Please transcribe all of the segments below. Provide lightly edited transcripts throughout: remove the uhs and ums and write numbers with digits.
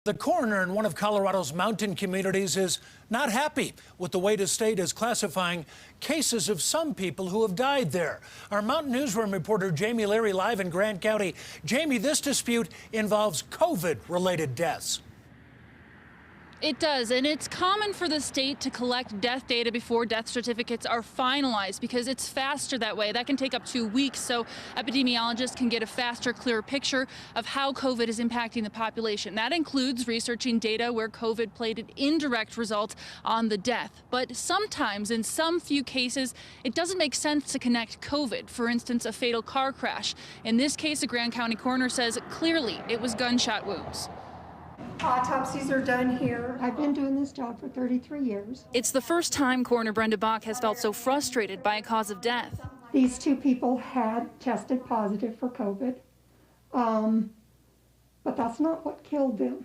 The coroner in one of Colorado's mountain communities is not happy with the way the state is classifying cases of some people who have died there. Our Mountain Newsroom reporter Jamie Leary live in Grant County. Jamie, this dispute involves COVID-related deaths. It does, and it's common for the state to collect death data before death certificates are finalized because it's faster that way. That can take up to weeks, so epidemiologists can get a faster, clearer picture of how COVID is impacting the population. That includes researching data where COVID played an indirect result on the death. But sometimes, in some few cases, it doesn't make sense to connect COVID, for instance, a fatal car crash. In this case, a Grand County coroner says clearly it was gunshot wounds. Autopsies are done here. I've been doing this job for 33 years. It's the first time Coroner Brenda Bach has felt so frustrated by a cause of death. These two people had tested positive for COVID, but that's not what killed them.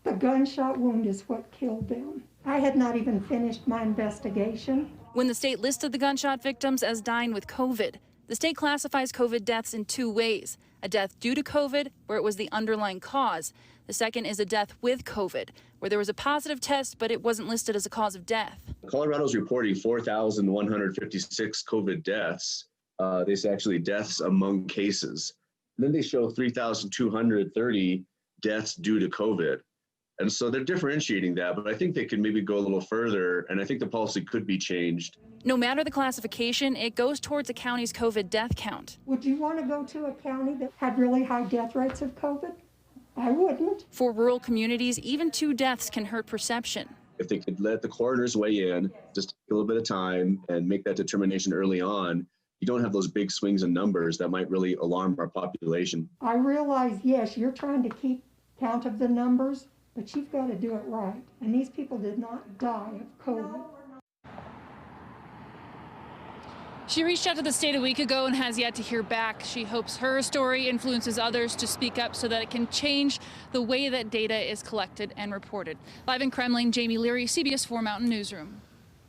The gunshot wound is what killed them. I had not even finished my investigation. When the state listed the gunshot victims as dying with COVID, the state classifies COVID deaths in two ways. A death due to COVID, where it was the underlying cause. The second is a death with COVID, where there was a positive test, but it wasn't listed as a cause of death. Colorado's reporting 4,156 COVID deaths. They say actually deaths among cases. And then they show 3,230 deaths due to COVID. And so they're differentiating that, but I think they could maybe go a little further, and I think the policy could be changed. No matter the classification, it goes towards a county's COVID death count. Would you want to go to a county that had really high death rates of COVID? I wouldn't. For rural communities, even 2 deaths can hurt perception. If they could let the coroners weigh in, just take a little bit of time and make that determination early on, you don't have those big swings in numbers that might really alarm our population. I realize, yes, you're trying to keep count of the numbers, but you've got to do it right. And these people did not die of COVID. She reached out to the state a week ago and has yet to hear back. She hopes her story influences others to speak up so that it can change the way that data is collected and reported. Live in Kremlin, Jamie Leary, CBS 4 Mountain Newsroom.